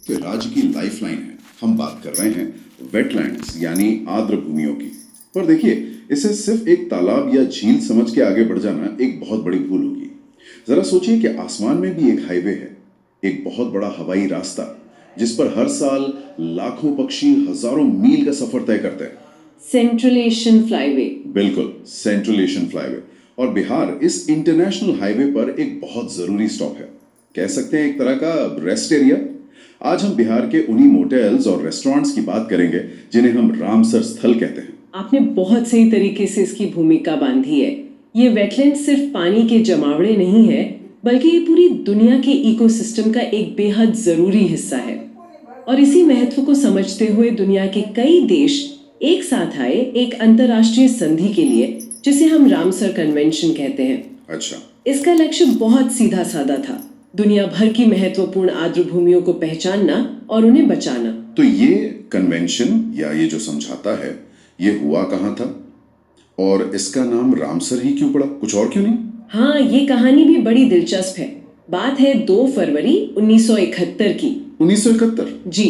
तो राज्य की लाइफलाइन है। हम बात कर रहे हैं वेटलैंड्स यानी आर्द्र भूमियों की। पर देखिए, इसे सिर्फ एक तालाब या झील समझ के आगे बढ़ जाना एक बहुत बड़ी भूल होगी। जरा सोचिए कि आसमान में भी एक हाईवे है, एक बहुत बड़ा हवाई रास्ता जिस पर हर साल लाखों पक्षी हजारों मील का सफर तय करते हैं। Central Asian flyway. बिल्कुल, सेंट्रल एशियन फ्लाईवे। और बिहार इस इंटरनेशनल हाईवे पर एक बहुत जरूरी स्टॉप है, कह सकते हैं एक तरह का रेस्ट एरिया। आज हम बिहार के उन्हीं मोटेल्स और रेस्टोरेंट्स की बात करेंगे जिन्हें हम रामसर स्थल कहते हैं। आपने बहुत सही तरीके से इसकी भूमिका बांधी है। ये वेटलैंड सिर्फ पानी के जमावड़े नहीं है, बल्कि ये पूरी दुनिया के इकोसिस्टम का एक बेहद जरूरी हिस्सा है। और इसी महत्व को समझते हुए दुनिया के कई देश एक साथ आए एक अंतर्राष्ट्रीय संधि के लिए, जिसे हम रामसर कन्वेंशन कहते हैं। अच्छा। इसका लक्ष्य बहुत सीधा साधा था, दुनिया भर की महत्वपूर्ण आर्द्र भूमियों को पहचानना और उन्हें बचाना। तो ये कन्वेंशन या ये जो समझौता है, ये हुआ कहाँ था और इसका नाम रामसर ही क्यों पड़ा, कुछ और क्यों नहीं? हाँ, ये कहानी भी बड़ी दिलचस्प है। बात है 2 फरवरी 1971 की। 1971? जी।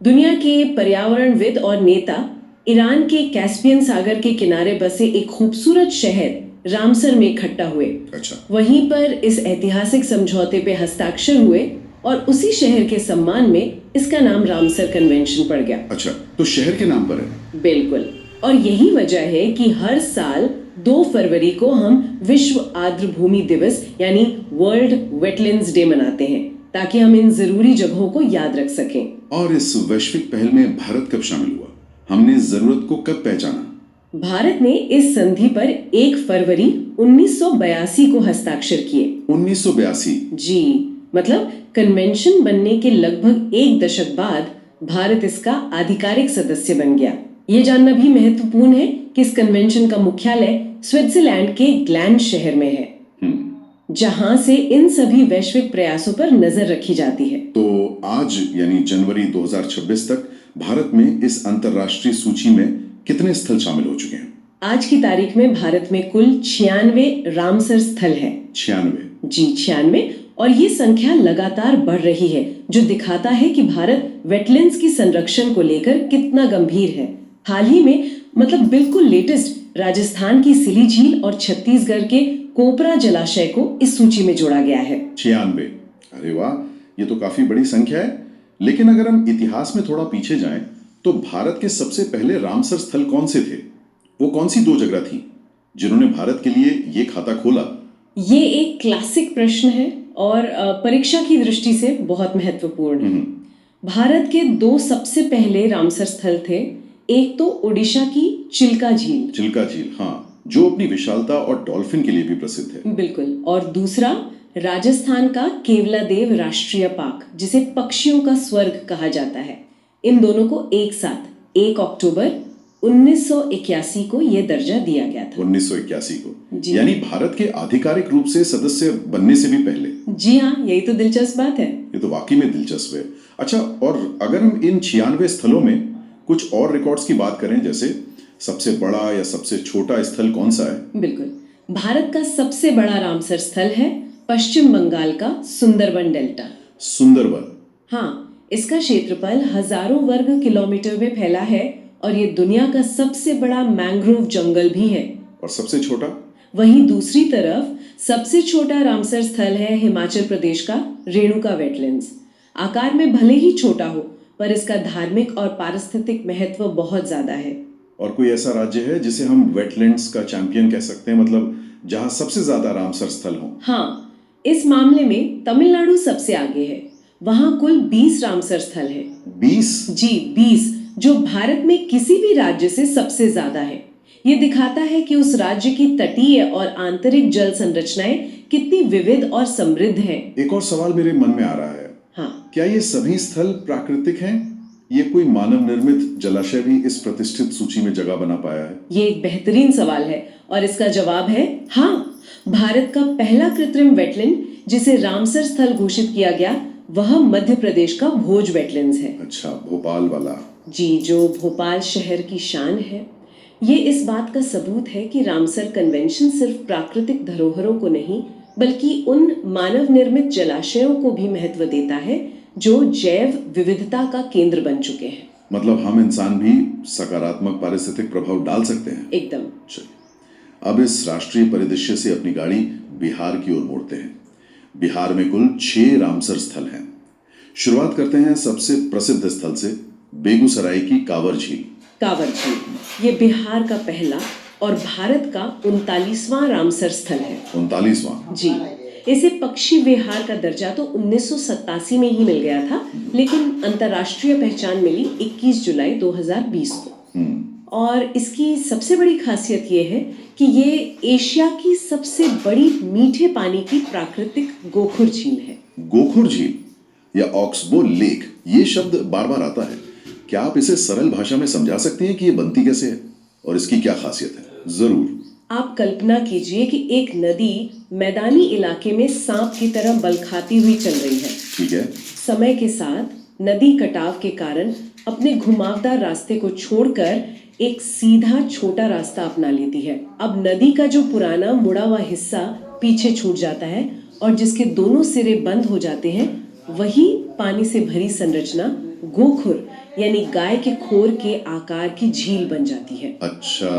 दुनिया के पर्यावरणविद और नेता ईरान के कैस्पियन सागर के किनारे बसे एक खूबसूरत शहर रामसर में इकट्ठा हुए। अच्छा। वहीं पर इस ऐतिहासिक समझौते पे हस्ताक्षर हुए और उसी शहर के सम्मान में इसका नाम रामसर कन्वेंशन पड़ गया। अच्छा, तो शहर के नाम पर है? बिल्कुल। और यही वजह है कि हर साल 2 फरवरी को हम विश्व आर्द्र भूमि दिवस यानी वर्ल्ड वेटलैंड्स डे मनाते हैं, ताकि हम इन जरूरी जगहों को याद रख सकें। और इस वैश्विक पहल में भारत कब शामिल हुआ, हमने इस जरूरत को कब पहचाना? भारत ने इस संधि पर 1 फरवरी 1982 को हस्ताक्षर किए। 1982? जी, मतलब कन्वेंशन बनने के लगभग 1 दशक बाद भारत इसका आधिकारिक सदस्य बन गया। ये जानना भी महत्वपूर्ण है कि इस कन्वेंशन का मुख्यालय स्विट्जरलैंड के ग्लैंड शहर में है, जहां से इन सभी वैश्विक प्रयासों पर नजर रखी जाती है। तो आज यानी जनवरी 2026 तक भारत में इस अंतर्राष्ट्रीय सूची में कितने स्थल शामिल हो चुके हैं? आज की तारीख में भारत में कुल 96 रामसर स्थल है। 96? जी, 96। और ये संख्या लगातार बढ़ रही है, जो दिखाता है कि भारत वेटलैंड्स की संरक्षण को लेकर कितना गंभीर है। हाल ही में, मतलब बिल्कुल लेटेस्ट, राजस्थान की सिली झील और छत्तीसगढ़ के कोपरा जलाशय को इस सूची में जोड़ा गया है। 96? अरे वाह, ये तो काफी बड़ी संख्या है। लेकिन अगर हम इतिहास में थोड़ा पीछे जाएं, तो भारत के सबसे पहले रामसर स्थल कौन से थे? वो कौन सी 2 जगह थी जिन्होंने भारत के लिए ये खाता खोला? ये एक क्लासिक प्रश्न है और परीक्षा की दृष्टि से बहुत महत्वपूर्ण है। भारत के 2 सबसे पहले रामसर स्थल थे। एक तो ओडिशा की चिल्का झील। चिल्का झील, हाँ, जो अपनी विशालता और डॉल्फिन के लिए भी प्रसिद्ध है। बिल्कुल। और दूसरा राजस्थान का केवलादेव राष्ट्रीय पार्क, जिसे पक्षियों का स्वर्ग कहा जाता है। इन दोनों को एक साथ 1 अक्टूबर 1981 को यह दर्जा दिया गया था। 1981 को? यानी भारत के आधिकारिक रूप से सदस्य बनने से भी पहले? जी हाँ, यही तो दिलचस्प बात है। ये तो वाकई में दिलचस्प है। अच्छा, और अगर हम इन 96 स्थलों में कुछ और रिकॉर्ड्स की बात करें, जैसे सबसे बड़ा या सबसे छोटा स्थल कौन सा है? बिल्कुल। भारत का सबसे बड़ा रामसर स्थल है पश्चिम बंगाल का सुंदरबन डेल्टा। सुंदरबन? हाँ, इसका क्षेत्रफल हजारों वर्ग किलोमीटर में फैला है और ये दुनिया का सबसे बड़ा मैंग्रोव जंगल भी है। और सबसे छोटा? वहीं दूसरी तरफ सबसे छोटा रामसर स्थल है हिमाचल प्रदेश का रेणुका वेटलैंड्स। आकार में भले ही छोटा हो, पर इसका धार्मिक और पारिस्थितिक महत्व बहुत ज्यादा है। और कोई ऐसा राज्य है जिसे हम वेटलैंड्स का चैंपियन कह सकते हैं, मतलब जहां सबसे ज्यादा रामसर स्थल हो? हाँ, इस मामले में तमिलनाडु सबसे आगे है। वहां कुल 20 रामसर स्थल है। 20? जी, 20, जो भारत में किसी भी राज्य से सबसे ज्यादा है। ये दिखाता है कि उस राज्य की तटीय और आंतरिक जल संरचनाएं कितनी विविध और समृद्ध हैं। एक और सवाल मेरे मन में आ रहा है। हाँ। क्या ये सभी स्थल प्राकृतिक हैं? ये कोई मानव निर्मित जलाशय भी इस प्रतिष्ठित सूची में जगह बना पाया है? ये एक बेहतरीन सवाल है और इसका जवाब है हाँ। भारत का पहला कृत्रिम वेटलैंड जिसे रामसर स्थल घोषित किया गया, वह मध्य प्रदेश का भोज वेटलैंड्स है। अच्छा, भोपाल वाला? जी, जो भोपाल शहर की शान है। ये इस बात का सबूत है कि रामसर कन्वेंशन सिर्फ प्राकृतिक धरोहरों को नहीं, बल्कि उन मानव निर्मित जलाशयों को भी महत्व देता है जो जैव विविधता का केंद्र बन चुके हैं। मतलब हम इंसान भी सकारात्मक पारिस्थितिक प्रभाव डाल सकते हैं। एकदम। चलिए, अब इस राष्ट्रीय परिदृश्य से अपनी गाड़ी बिहार की ओर मोड़ते हैं। बिहार में कुल 6 रामसर स्थल हैं। शुरुआत करते हैं सबसे प्रसिद्ध स्थल से, बेगूसराय की कांवर झील। कांवर झील ये बिहार का पहला और भारत का 39वां रामसर स्थल है। 39वां? जी, इसे पक्षी विहार का दर्जा तो 1987 में ही मिल गया था, लेकिन अंतर्राष्ट्रीय पहचान मिली 21 जुलाई 2020 को। और इसकी सबसे बड़ी खासियत ये है कि ये एशिया की सबसे बड़ी मीठे पानी की प्राकृतिक गोखुर झील है। गोखुर झील या ऑक्सबो लेक, ये शब्द बार बार आता है। क्या आप इसे सरल भाषा में समझा सकते हैं कि ये बनती कैसे है और इसकी क्या खासियत है? जरूर। आप कल्पना कीजिए कि एक नदी मैदानी इलाके में सांप की तरह बल खाती हुई चल रही है। ठीक है। समय के साथ नदी कटाव के कारण अपने घुमावदार रास्ते को छोड़कर एक सीधा छोटा रास्ता अपना लेती है। अब नदी का जो पुराना मुड़ा हुआ हिस्सा पीछे छूट जाता है और जिसके दोनों सिरे बंद हो जाते हैं, वही पानी से भरी संरचना गोखुर यानी गाय के खोर के आकार की झील बन जाती है। अच्छा,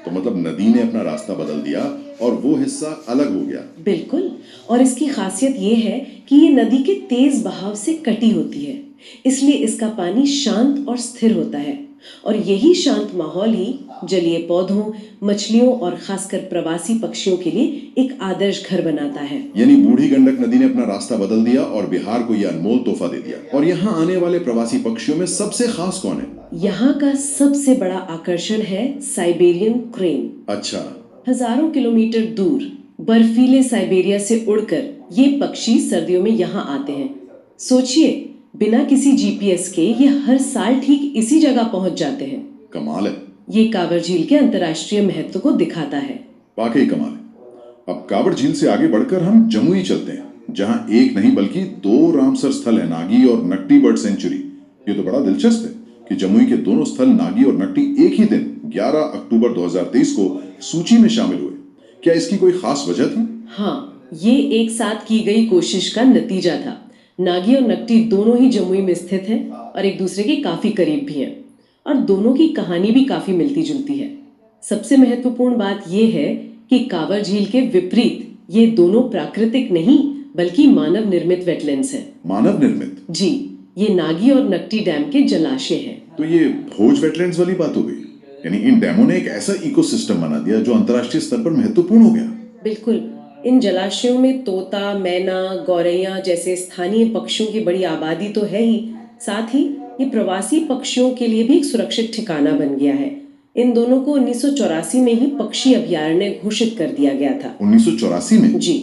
तो मतलब नदी ने अपना रास्ता बदल दिया और वो हिस्सा अलग हो गया। बिल्कुल। और इसकी खासियत ये है कि ये नदी के तेज बहाव से कटी होती है, इसलिए इसका पानी शांत और स्थिर होता है। और यही शांत माहौल ही जलीय पौधों, मछलियों और खासकर प्रवासी पक्षियों के लिए एक आदर्श घर बनाता है। यानी बूढ़ी गंडक नदी ने अपना रास्ता बदल दिया और बिहार को यह अनमोल तोहफा दे दिया। और यहाँ आने वाले प्रवासी पक्षियों में सबसे खास कौन है? यहाँ का सबसे बड़ा आकर्षण है साइबेरियन क्रेन। अच्छा। हजारों किलोमीटर दूर बर्फीले साइबेरिया से उड़कर ये पक्षी सर्दियों में यहाँ आते हैं। सोचिए, बिना किसी जीपीएस के ये हर साल ठीक इसी जगह पहुंच जाते हैं। कमाल है। ये कांवर झील के अंतर्राष्ट्रीय महत्व को दिखाता है। वाकई कमाल है। अब कांवर झील से आगे बढ़कर हम जमुई चलते हैं, जहाँ एक नहीं बल्कि 2 रामसर स्थल है, नागी और नकटी बर्ड सेंचुरी। ये तो बड़ा दिलचस्प है कि जमुई के दोनों स्थल नागी और नकटी एक ही दिन 11 अक्टूबर 2023 को सूची में शामिल हुए। क्या इसकी कोई खास वजह थी? हाँ, ये एक साथ की गई कोशिश का नतीजा था। नागी और नकटी दोनों ही जमुई में स्थित हैं और एक दूसरे के काफी करीब भी हैं, और दोनों की कहानी भी काफी मिलती जुलती है। सबसे महत्वपूर्ण बात यह है कि कांवर झील के विपरीत ये दोनों प्राकृतिक नहीं बल्कि मानव निर्मित वेटलैंड्स हैं। मानव निर्मित? जी, ये नागी और नकटी डैम के जलाशय हैं। तो ये भोज वेटलैंड्स वाली बात हो गई। यानी इन डैमों ने एक ऐसा इकोसिस्टम बना दिया जो अंतर्राष्ट्रीय स्तर पर महत्वपूर्ण हो गया। बिल्कुल। इन जलाशयों में तोता, मैना, गौरैया जैसे स्थानीय पक्षियों की बड़ी आबादी तो है ही, साथ ही ये प्रवासी पक्षियों के लिए भी एक सुरक्षित ठिकाना बन गया है। इन दोनों को 1984 में ही पक्षी अभयारण्य घोषित कर दिया गया था। 1984 में? जी,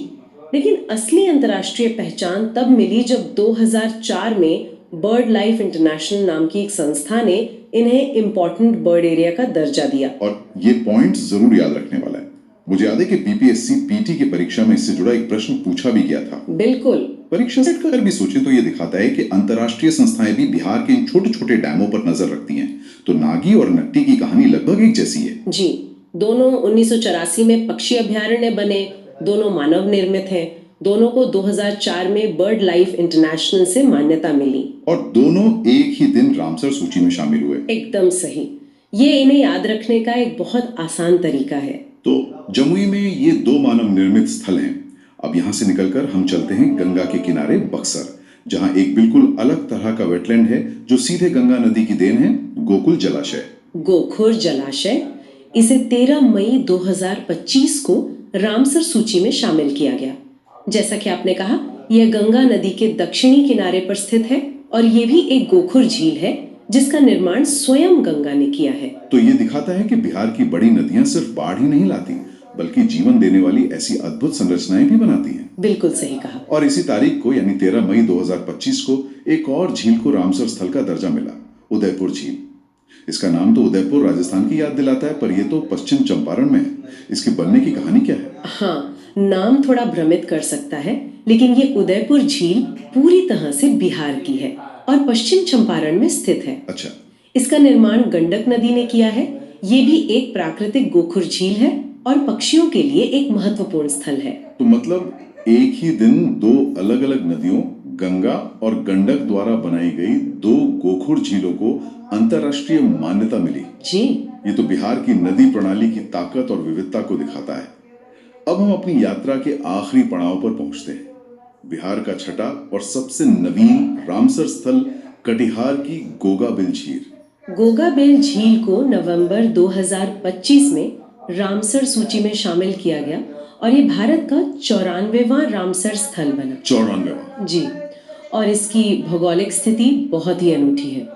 लेकिन असली अंतर्राष्ट्रीय पहचान तब मिली जब 2004 में बर्ड लाइफ इंटरनेशनल नाम की एक संस्था ने इन्हें इम्पोर्टेंट बर्ड एरिया का दर्जा दिया। और ये पॉइंट जरूर याद रखने वाला है। मुझे याद है कि बीपीएससी पीटी की परीक्षा में इससे जुड़ा एक प्रश्न पूछा भी गया था। बिल्कुल। परीक्षा सेट का अगर भी सोचे तो ये दिखाता है कि अंतर्राष्ट्रीय संस्थाएं भी बिहार के इन छोटे छोटे डैमों पर नजर रखती हैं। तो नागी और नकटी की कहानी लगभग एक जैसी है। जी, दोनों 1984 में पक्षी अभयारण्य बने, दोनों मानव निर्मित हैं, दोनों को 2004 में बर्ड लाइफ इंटरनेशनल से मान्यता मिली और दोनों एक ही दिन रामसर सूची में शामिल हुए। एकदम सही। ये इन्हें याद रखने का एक बहुत आसान तरीका है। तो जमुई में ये 2 मानव निर्मित स्थल हैं। अब यहाँ से निकलकर हम चलते हैं गंगा के किनारे बक्सर, जहाँ एक बिल्कुल अलग तरह का वेटलैंड है जो सीधे गंगा नदी की देन है, गोकुल जलाशय। गोखुर जलाशय, इसे 13 मई 2025 को रामसर सूची में शामिल किया गया। जैसा कि आपने कहा, यह गंगा नदी के दक्षिणी किनारे पर स्थित है और ये भी एक गोखुर झील है जिसका निर्माण स्वयं गंगा ने किया है। तो ये दिखाता है कि बिहार की बड़ी नदियां सिर्फ बाढ़ ही नहीं लाती बल्कि जीवन देने वाली ऐसी अद्भुत संरचनाएं भी बनाती हैं। बिल्कुल सही कहा। और इसी तारीख को यानी 13 मई 2025 को एक और झील को रामसर स्थल का दर्जा मिला, उदयपुर झील। इसका नाम तो उदयपुर राजस्थान की याद दिलाता है, पर यह तो पश्चिम चंपारण में है। इसके बनने की कहानी क्या है? हाँ, नाम थोड़ा भ्रमित कर सकता है, लेकिन ये उदयपुर झील पूरी तरह से बिहार की है और पश्चिम चंपारण में स्थित है। अच्छा। इसका निर्माण गंडक नदी ने किया है। ये भी एक प्राकृतिक गोखुर झील है और पक्षियों के लिए एक महत्वपूर्ण स्थल है। तो मतलब एक ही दिन 2 अलग अलग नदियों गंगा और गंडक द्वारा बनाई गई 2 गोखुर झीलों को अंतर्राष्ट्रीय मान्यता मिली। जी। ये तो बिहार की नदी प्रणाली की ताकत और विविधता को दिखाता है। अब हम अपनी यात्रा के आखिरी पड़ाव पर पहुंचते हैं, बिहार का छठा और सबसे नवीन रामसर स्थल कटिहार की गोगाबिल झील। गोगाबेल झील को नवंबर 2025 में रामसर सूची में शामिल किया गया और ये भारत का 94वां रामसर स्थल बना। 94वां। जी। और इसकी भौगोलिक स्थिति बहुत ही अनूठी है।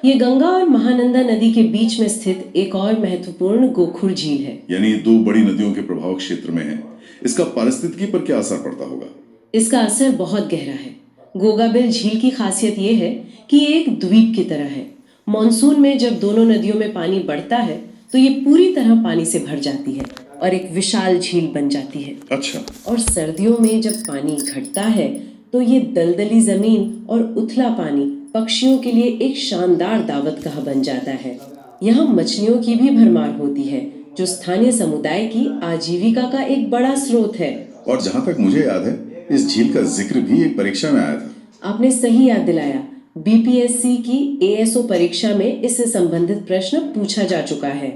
ये गंगा और महानंदा नदी के बीच में स्थित एक और महत्वपूर्ण गोखुर झील है। यानी ये 2 बड़ी नदियों के प्रभाव क्षेत्र में है। इसका पारिस्थितिकी पर क्या असर पड़ता होगा? इसका असर बहुत गहरा है। गोगाबेल झील की खासियत ये है कि ये एक द्वीप की तरह है। मॉनसून में जब दोनों नदियों में पानी बढ़ता है तो ये पूरी तरह पानी से भर जाती है और एक विशाल झील बन जाती है। अच्छा। और सर्दियों में जब पानी घटता है तो ये दलदली जमीन और उथला पानी पक्षियों के लिए एक शानदार दावतगाह बन जाता है। यहाँ मछलियों की भी भरमार होती है, जो स्थानीय समुदाय की आजीविका का एक बड़ा स्रोत है। और जहां तक मुझे याद है, इस झील का जिक्र भी एक परीक्षा में आया था। आपने सही याद दिलाया। बीपीएससी की एएसओ परीक्षा में इससे संबंधित प्रश्न पूछा जा चुका है।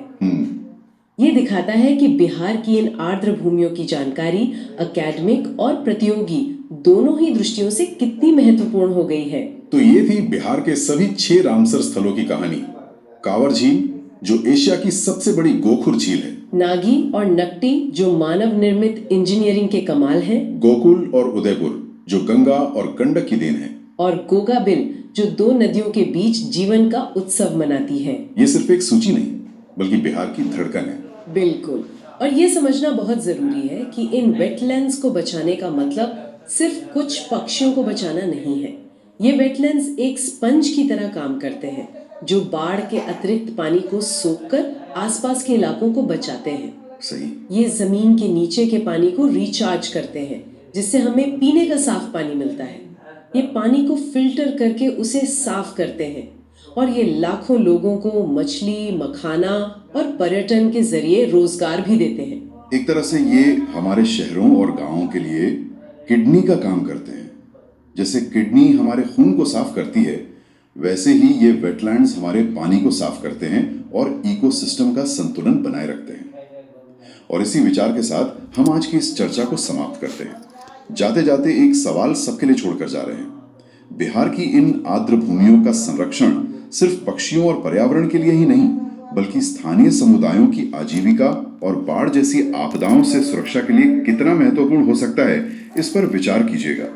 ये दिखाता है कि बिहार की इन आर्द्र भूमियों की जानकारी अकेडमिक और प्रतियोगी दोनों ही दृष्टियों से कितनी महत्वपूर्ण हो गई है। तो ये थी बिहार के सभी 6 रामसर स्थलों की कहानी। कांवर झील, जो एशिया की सबसे बड़ी गोखुर झील है। नागी और नकटी, जो मानव निर्मित इंजीनियरिंग के कमाल हैं। गोकुल और उदयपुर, जो गंगा और गंडक की देन है। और गोगाबिल, जो 2 नदियों के बीच जीवन का उत्सव मनाती है। ये सिर्फ एक सूची नहीं, बल्कि बिहार की धड़कन है। बिल्कुल। और ये समझना बहुत जरूरी है कि इन वेटलैंड्स को बचाने का मतलब सिर्फ कुछ पक्षियों को बचाना नहीं है। ये वेटलैंड्स एक स्पंज की तरह काम करते हैं, जो बाढ़ के अतिरिक्त पानी को सोखकर आसपास के इलाकों को बचाते हैं। सही। ये जमीन के नीचे के पानी को रिचार्ज करते हैं, जिससे हमें पीने का साफ पानी मिलता है। ये पानी को फिल्टर करके उसे साफ करते हैं और ये लाखों लोगों को मछली, मखाना और पर्यटन के जरिए रोजगार भी देते हैं। एक तरह से ये हमारे शहरों और गांवों के लिए किडनी का काम करते हैं। जैसे किडनी हमारे खून को साफ करती है, वैसे ही ये वेटलैंड्स हमारे पानी को साफ करते हैं और इकोसिस्टम का संतुलन बनाए रखते हैं। और इसी विचार के साथ हम आज की इस चर्चा को समाप्त करते हैं। जाते जाते एक सवाल सबके लिए छोड़कर जा रहे हैं। बिहार की इन आर्द्र भूमियों का संरक्षण सिर्फ पक्षियों और पर्यावरण के लिए ही नहीं, बल्कि स्थानीय समुदायों की आजीविका और बाढ़ जैसी आपदाओं से सुरक्षा के लिए कितना महत्वपूर्ण हो सकता है, इस पर विचार कीजिएगा।